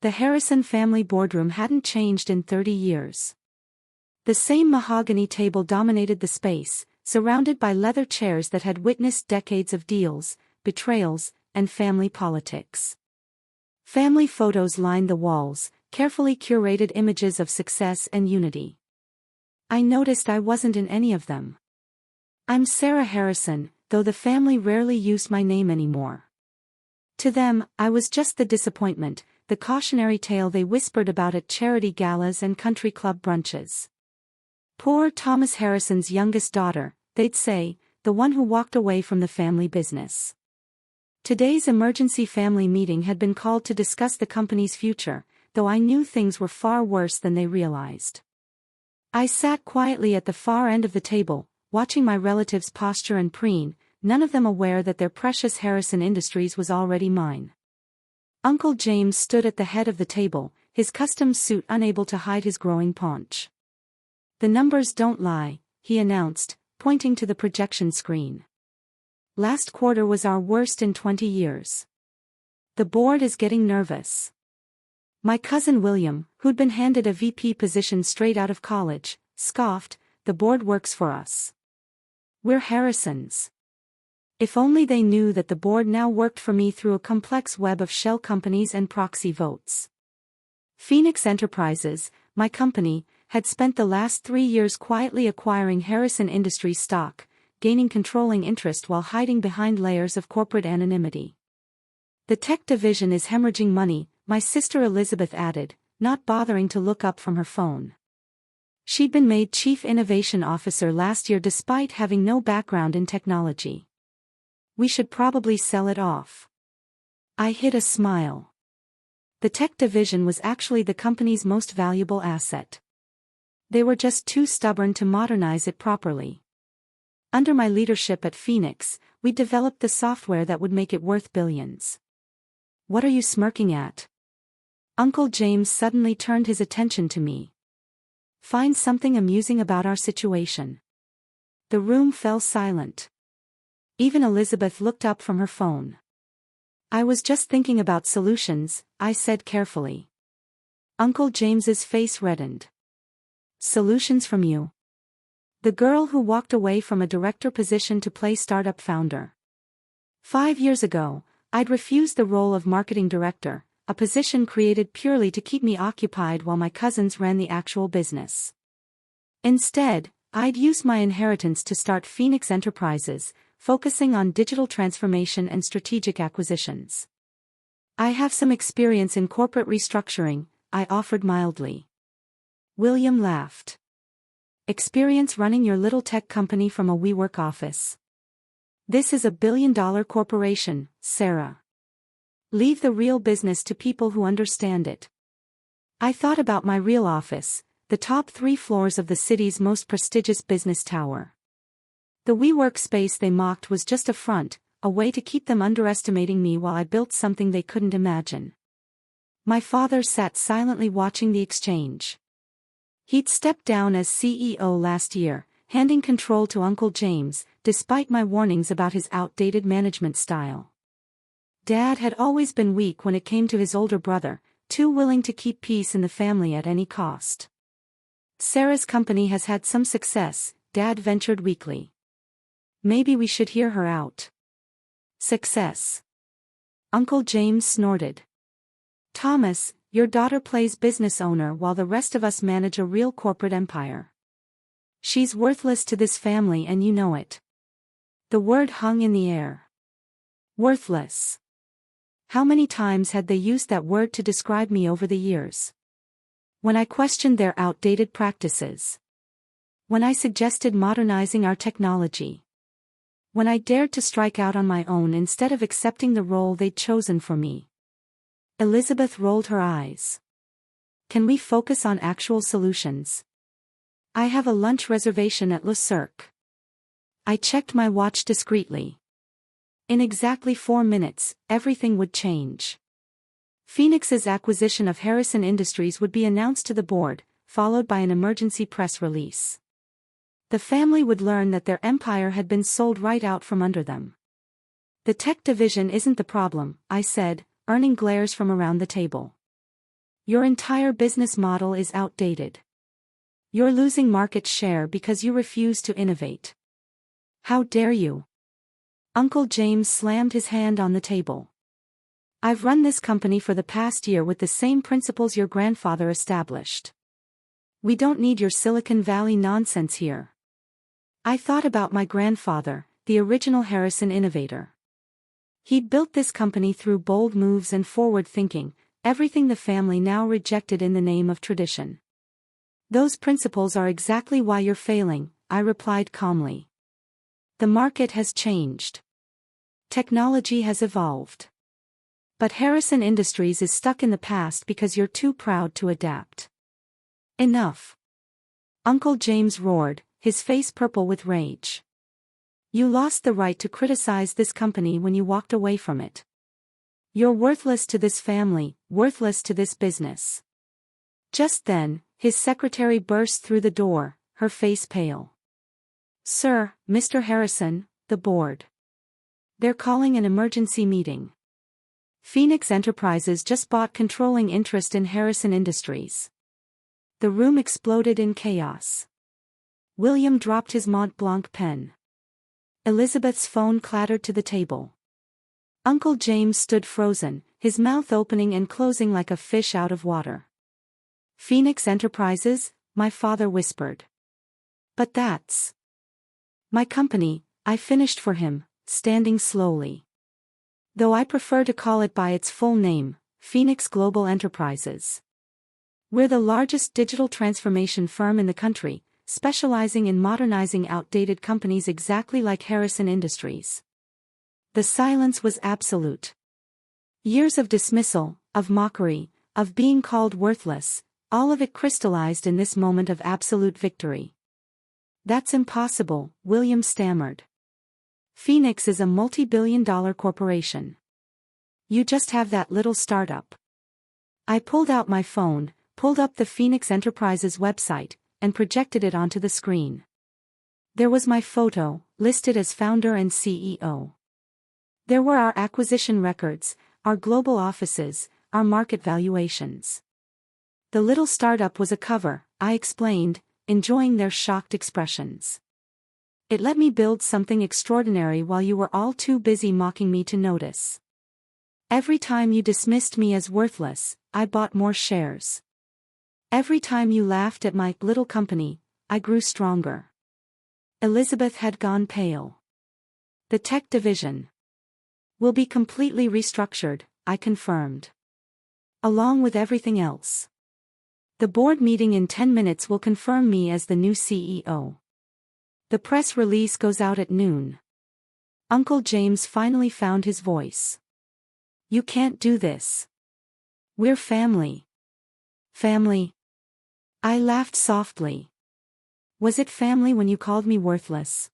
The Harrison family boardroom hadn't changed in 30 years. The same mahogany table dominated the space, surrounded by leather chairs that had witnessed decades of deals, betrayals, and family politics. Family photos lined the walls, carefully curated images of success and unity. I noticed I wasn't in any of them. I'm Sarah Harrison, though the family rarely used my name anymore. To them, I was just the disappointment, the cautionary tale they whispered about at charity galas and country club brunches. Poor Thomas Harrison's youngest daughter, they'd say, the one who walked away from the family business. Today's emergency family meeting had been called to discuss the company's future, though I knew things were far worse than they realized. I sat quietly at the far end of the table, watching my relatives posture and preen, none of them aware that their precious Harrison Industries was already mine. Uncle James stood at the head of the table, his custom suit unable to hide his growing paunch. "The numbers don't lie," he announced, pointing to the projection screen. "Last quarter was our worst in 20 years. The board is getting nervous." My cousin William, who'd been handed a VP position straight out of college, scoffed, "The board works for us. We're Harrisons." If only they knew that the board now worked for me through a complex web of shell companies and proxy votes. Phoenix Enterprises, my company, had spent the last 3 years quietly acquiring Harrison Industries stock, gaining controlling interest while hiding behind layers of corporate anonymity. "The tech division is hemorrhaging money," my sister Elizabeth added, not bothering to look up from her phone. She'd been made Chief Innovation Officer last year despite having no background in technology. "We should probably sell it off." I hid a smile. The tech division was actually the company's most valuable asset. They were just too stubborn to modernize it properly. Under my leadership at Phoenix, we developed the software that would make it worth billions. "What are you smirking at?" Uncle James suddenly turned his attention to me. "Find something amusing about our situation." The room fell silent. Even Elizabeth looked up from her phone. "I was just thinking about solutions," I said carefully. Uncle James's face reddened. "Solutions from you?" The girl who walked away from a director position to play startup founder. 5 years ago, I'd refused the role of marketing director, a position created purely to keep me occupied while my cousins ran the actual business. Instead, I'd used my inheritance to start Phoenix Enterprises, focusing on digital transformation and strategic acquisitions. "I have some experience in corporate restructuring," I offered mildly. William laughed. "Experience running your little tech company from a WeWork office. This is a billion-dollar corporation, Sarah. Leave the real business to people who understand it." I thought about my real office, the top 3 floors of the city's most prestigious business tower. The WeWork space they mocked was just a front, a way to keep them underestimating me while I built something they couldn't imagine. My father sat silently watching the exchange. He'd stepped down as CEO last year, handing control to Uncle James, despite my warnings about his outdated management style. Dad had always been weak when it came to his older brother, too willing to keep peace in the family at any cost. "Sarah's company has had some success," Dad ventured weakly. "Maybe we should hear her out." "Success?" Uncle James snorted. "Thomas, your daughter plays business owner while the rest of us manage a real corporate empire. She's worthless to this family and you know it." The word hung in the air. Worthless. How many times had they used that word to describe me over the years? When I questioned their outdated practices. When I suggested modernizing our technology. When I dared to strike out on my own instead of accepting the role they'd chosen for me. Elizabeth rolled her eyes. "Can we focus on actual solutions? I have a lunch reservation at Le Cirque." I checked my watch discreetly. In exactly 4 minutes, everything would change. Phoenix's acquisition of Harrison Industries would be announced to the board, followed by an emergency press release. The family would learn that their empire had been sold right out from under them. "The tech division isn't the problem," I said, earning glares from around the table. Your entire business model is outdated. You're losing market share because you refuse to innovate. How dare you? Uncle James slammed his hand on the table. I've run this company for the past year with the same principles your grandfather established. We don't need your Silicon Valley nonsense here. I thought about my grandfather, the original Harrison innovator. He built this company through bold moves and forward thinking, everything the family now rejected in the name of tradition. Those principles are exactly why you're failing, I replied calmly. The market has changed. Technology has evolved. But Harrison Industries is stuck in the past because you're too proud to adapt. Enough. Uncle James roared, his face purple with rage. You lost the right to criticize this company when you walked away from it. You're worthless to this family, worthless to this business. Just then, his secretary burst through the door, her face pale. Sir, Mr. Harrison, the board. They're calling an emergency meeting. Phoenix Enterprises just bought controlling interest in Harrison Industries. The room exploded in chaos. William dropped his Mont Blanc pen. Elizabeth's phone clattered to the table. Uncle James stood frozen, his mouth opening and closing like a fish out of water. Phoenix Enterprises, my father whispered. But that's my company, I finished for him, standing slowly. Though I prefer to call it by its full name, Phoenix Global Enterprises. We're the largest digital transformation firm in the country, specializing in modernizing outdated companies exactly like Harrison Industries. The silence was absolute. Years of dismissal, of mockery, of being called worthless, all of it crystallized in this moment of absolute victory. That's impossible, William stammered. Phoenix is a multi-billion-dollar corporation. You just have that little startup. I pulled out my phone, pulled up the Phoenix Enterprises website, and projected it onto the screen. There was my photo, listed as founder and CEO. There were our acquisition records, our global offices, our market valuations. The little startup was a cover, I explained, enjoying their shocked expressions. It let me build something extraordinary while you were all too busy mocking me to notice. Every time you dismissed me as worthless, I bought more shares. Every time you laughed at my little company, I grew stronger. Elizabeth had gone pale. The tech division will be completely restructured, I confirmed. Along with everything else. The board meeting in 10 minutes will confirm me as the new CEO. The press release goes out at noon. Uncle James finally found his voice. You can't do this. We're family. Family. I laughed softly. Was it family when you called me worthless?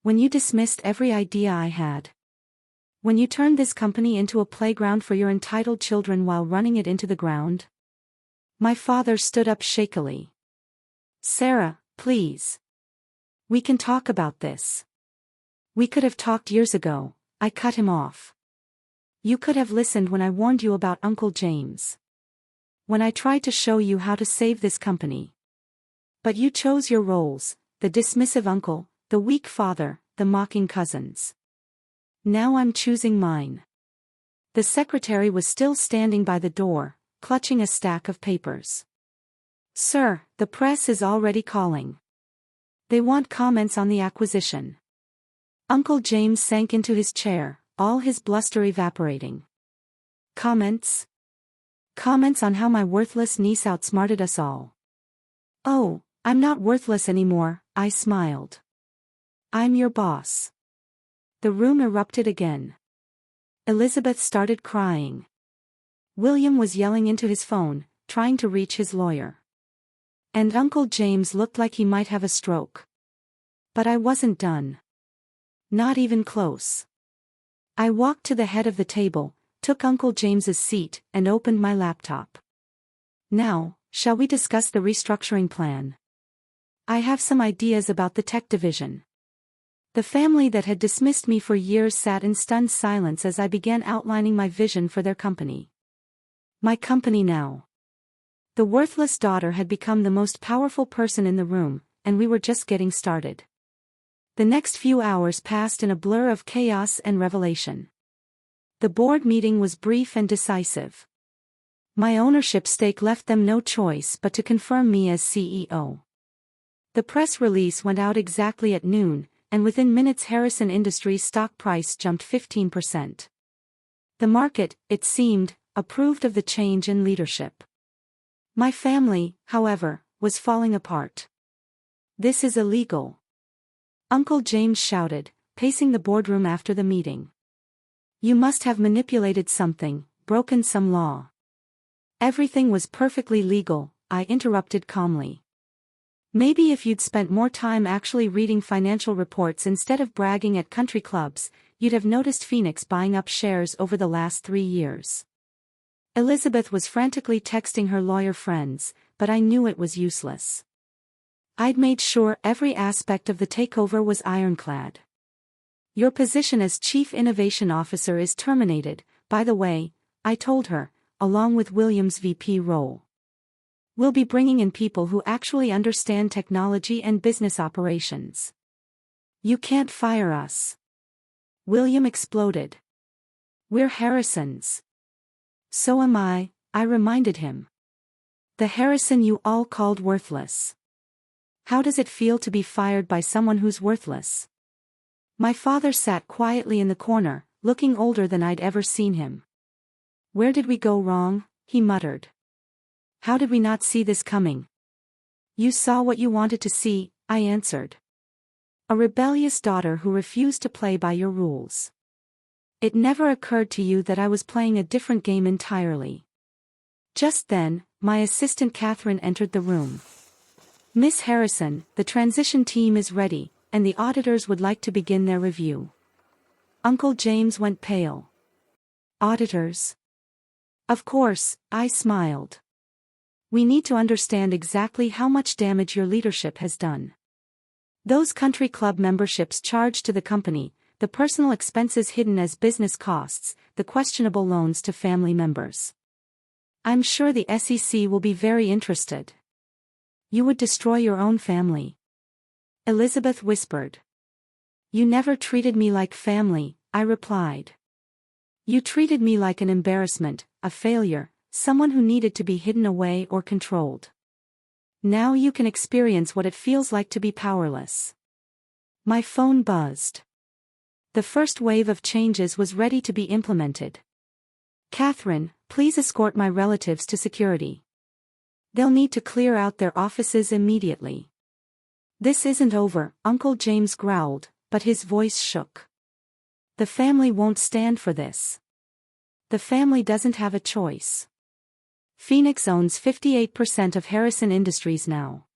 When you dismissed every idea I had? When you turned this company into a playground for your entitled children while running it into the ground? My father stood up shakily. Sarah, please. We can talk about this. We could have talked years ago, I cut him off. You could have listened when I warned you about Uncle James. When I tried to show you how to save this company. But you chose your roles, the dismissive uncle, the weak father, the mocking cousins. Now I'm choosing mine. The secretary was still standing by the door, clutching a stack of papers. Sir, the press is already calling. They want comments on the acquisition. Uncle James sank into his chair, all his bluster evaporating. Comments? Comments on how my worthless niece outsmarted us all. Oh, I'm not worthless anymore, I smiled. I'm your boss. The room erupted again. Elizabeth started crying. William was yelling into his phone, trying to reach his lawyer. And Uncle James looked like he might have a stroke. But I wasn't done. Not even close. I walked to the head of the table, took Uncle James's seat, and opened my laptop. Now, shall we discuss the restructuring plan? I have some ideas about the tech division. The family that had dismissed me for years sat in stunned silence as I began outlining my vision for their company. My company now. The worthless daughter had become the most powerful person in the room, and we were just getting started. The next few hours passed in a blur of chaos and revelation. The board meeting was brief and decisive. My ownership stake left them no choice but to confirm me as CEO. The press release went out exactly at noon, and within minutes Harrison Industries' stock price jumped 15%. The market, it seemed, approved of the change in leadership. My family, however, was falling apart. "This is illegal," Uncle James shouted, pacing the boardroom after the meeting. "You must have manipulated something, broken some law." "Everything was perfectly legal," I interrupted calmly. "Maybe if you'd spent more time actually reading financial reports instead of bragging at country clubs, you'd have noticed Phoenix buying up shares over the last 3 years." Elizabeth was frantically texting her lawyer friends, but I knew it was useless. I'd made sure every aspect of the takeover was ironclad. "Your position as Chief Innovation Officer is terminated, by the way," I told her, along with William's VP role. "We'll be bringing in people who actually understand technology and business operations." "You can't fire us," William exploded. "We're Harrisons." "So am I reminded him. "The Harrison you all called worthless. How does it feel to be fired by someone who's worthless?" My father sat quietly in the corner, looking older than I'd ever seen him. "Where did we go wrong?" he muttered. "How did we not see this coming?" "You saw what you wanted to see," I answered. "A rebellious daughter who refused to play by your rules. It never occurred to you that I was playing a different game entirely." Just then, my assistant Catherine entered the room. "Miss Harrison, the transition team is ready, and the auditors would like to begin their review." Uncle James went pale. "Auditors?" "Of course," I smiled. "We need to understand exactly how much damage your leadership has done. Those country club memberships charged to the company, the personal expenses hidden as business costs, the questionable loans to family members. I'm sure the SEC will be very interested." "You would destroy your own family," Elizabeth whispered. "You never treated me like family," I replied. "You treated me like an embarrassment, a failure, someone who needed to be hidden away or controlled. Now you can experience what it feels like to be powerless." My phone buzzed. The first wave of changes was ready to be implemented. "Catherine, please escort my relatives to security. They'll need to clear out their offices immediately." "This isn't over," Uncle James growled, but his voice shook. "The family won't stand for this. The family doesn't have a choice. Phoenix owns 58% of Harrison Industries now.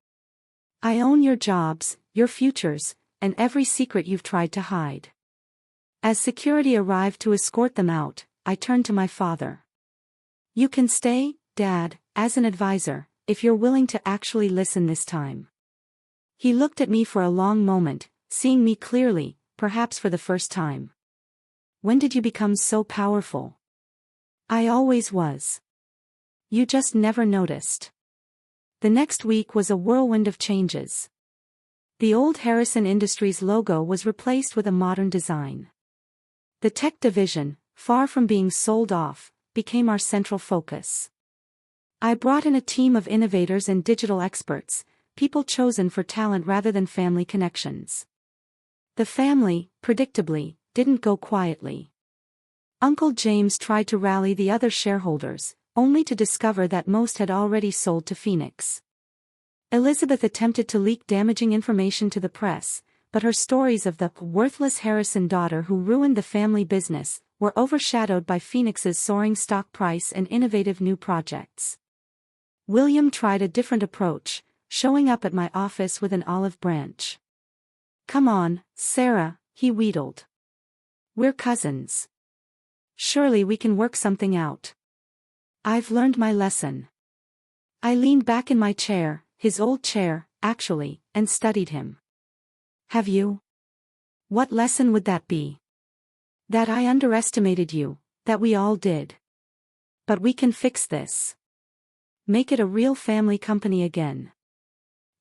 I own your jobs, your futures, and every secret you've tried to hide." As security arrived to escort them out, I turned to my father. "You can stay, Dad, as an advisor, if you're willing to actually listen this time." He looked at me for a long moment, seeing me clearly, perhaps for the first time. "When did you become so powerful?" "I always was. You just never noticed." The next week was a whirlwind of changes. The old Harrison Industries logo was replaced with a modern design. The tech division, far from being sold off, became our central focus. I brought in a team of innovators and digital experts, people chosen for talent rather than family connections. The family, predictably, didn't go quietly. Uncle James tried to rally the other shareholders, only to discover that most had already sold to Phoenix. Elizabeth attempted to leak damaging information to the press, but her stories of the worthless Harrison daughter who ruined the family business were overshadowed by Phoenix's soaring stock price and innovative new projects. William tried a different approach, showing up at my office with an olive branch. "Come on, Sarah," he wheedled. "We're cousins. Surely we can work something out." "I've learned my lesson." I leaned back in my chair, his old chair, actually, and studied him. "Have you?" "What lesson would that be?" "That I underestimated you, that we all did. But we can fix this. Make it a real family company again.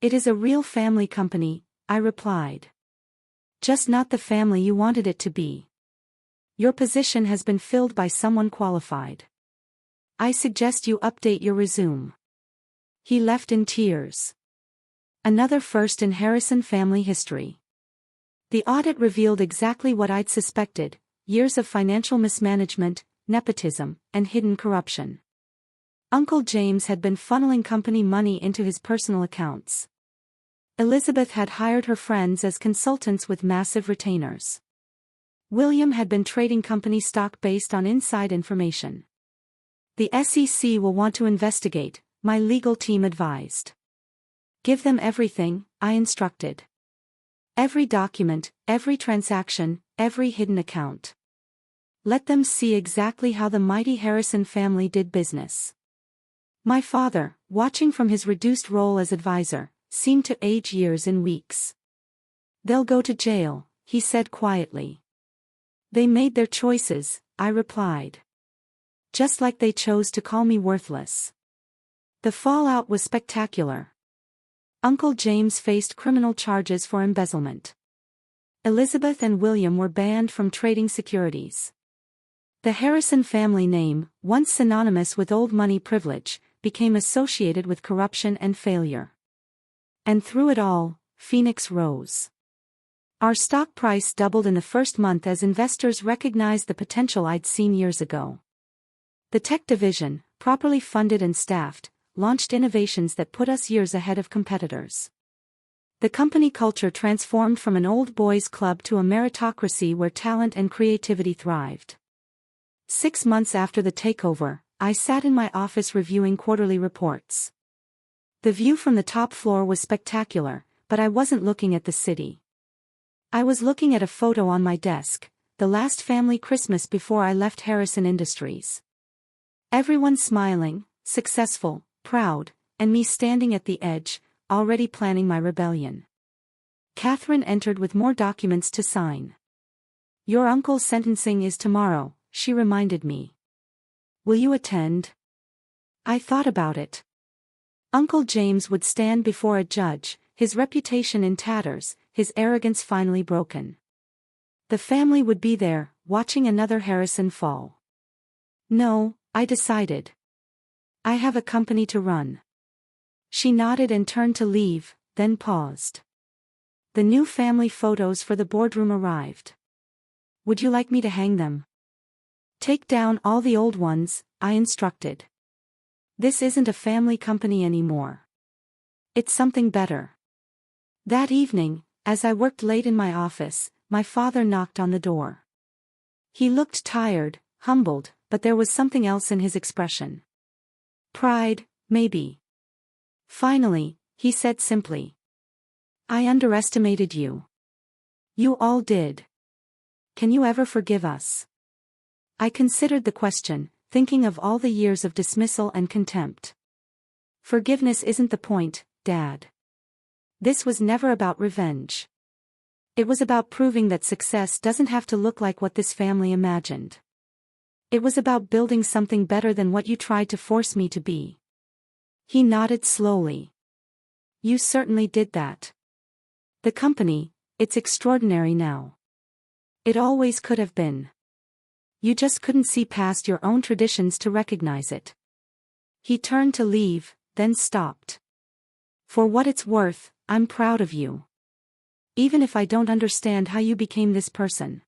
It is a real family company, I replied. Just not the family you wanted it to be. Your position has been filled by someone qualified. I suggest you update your resume. He left in tears. Another first in Harrison family history. The audit revealed exactly what I'd suspected: years of financial mismanagement, nepotism, and hidden corruption. Uncle James had been funneling company money into his personal accounts. Elizabeth had hired her friends as consultants with massive retainers. William had been trading company stock based on inside information. The SEC will want to investigate, my legal team advised. Give them everything, I instructed. Every document, every transaction, every hidden account. Let them see exactly how the mighty Harrison family did business. My father, watching from his reduced role as advisor, seemed to age years in weeks. They'll go to jail, he said quietly. They made their choices, I replied. Just like they chose to call me worthless. The fallout was spectacular. Uncle James faced criminal charges for embezzlement. Elizabeth and William were banned from trading securities. The Harrison family name, once synonymous with old money privilege, became associated with corruption and failure. And through it all, Phoenix rose. Our stock price doubled in the first month as investors recognized the potential I'd seen years ago. The tech division, properly funded and staffed, launched innovations that put us years ahead of competitors. The company culture transformed from an old boys club to a meritocracy where talent and creativity thrived. 6 months after the takeover, I sat in my office reviewing quarterly reports. The view from the top floor was spectacular, but I wasn't looking at the city. I was looking at a photo on my desk, the last family Christmas before I left Harrison Industries. Everyone smiling, successful, proud, and me standing at the edge, already planning my rebellion. Catherine entered with more documents to sign. Your uncle's sentencing is tomorrow, she reminded me. Will you attend? I thought about it. Uncle James would stand before a judge, his reputation in tatters, his arrogance finally broken. The family would be there, watching another Harrison fall. No, I decided. I have a company to run. She nodded and turned to leave, then paused. The new family photos for the boardroom arrived. Would you like me to hang them? Take down all the old ones, I instructed. This isn't a family company anymore. It's something better. That evening, as I worked late in my office, my father knocked on the door. He looked tired, humbled, but there was something else in his expression. Pride, maybe. Finally, he said simply. I underestimated you. You all did. Can you ever forgive us? I considered the question, thinking of all the years of dismissal and contempt. Forgiveness isn't the point, Dad. This was never about revenge. It was about proving that success doesn't have to look like what this family imagined. It was about building something better than what you tried to force me to be. He nodded slowly. You certainly did that. The company, it's extraordinary now. It always could have been. You just couldn't see past your own traditions to recognize it. He turned to leave, then stopped. For what it's worth, I'm proud of you. Even if I don't understand how you became this person.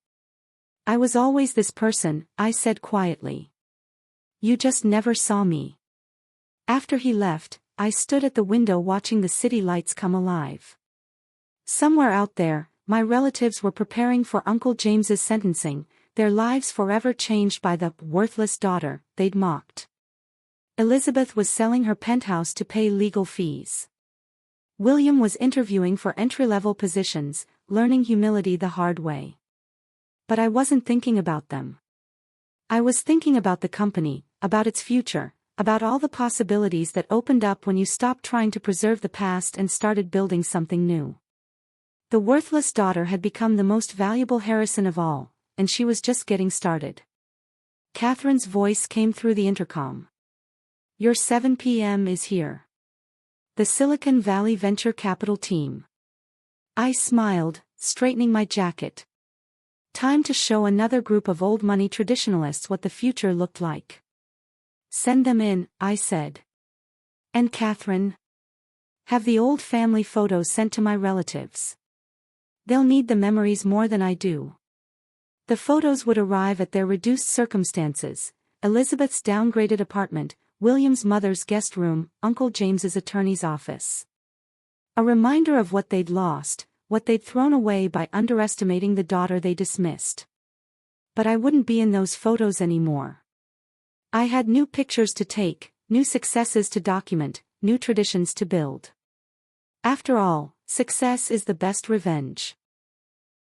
I was always this person, I said quietly. You just never saw me. After he left, I stood at the window watching the city lights come alive. Somewhere out there, my relatives were preparing for Uncle James's sentencing, their lives forever changed by the worthless daughter they'd mocked. Elizabeth was selling her penthouse to pay legal fees. William was interviewing for entry-level positions, learning humility the hard way. But I wasn't thinking about them. I was thinking about the company, about its future, about all the possibilities that opened up when you stopped trying to preserve the past and started building something new. The worthless daughter had become the most valuable Harrison of all, and she was just getting started. Catherine's voice came through the intercom. Your 7 p.m. is here. The Silicon Valley Venture Capital team. I smiled, straightening my jacket. Time to show another group of old money traditionalists what the future looked like. Send them in, I said. And Catherine? Have the old family photos sent to my relatives. They'll need the memories more than I do. The photos would arrive at their reduced circumstances: Elizabeth's downgraded apartment, William's mother's guest room, Uncle James's attorney's office. A reminder of what they'd lost, what they'd thrown away by underestimating the daughter they dismissed. But I wouldn't be in those photos anymore. I had new pictures to take, new successes to document, new traditions to build. After all, success is the best revenge.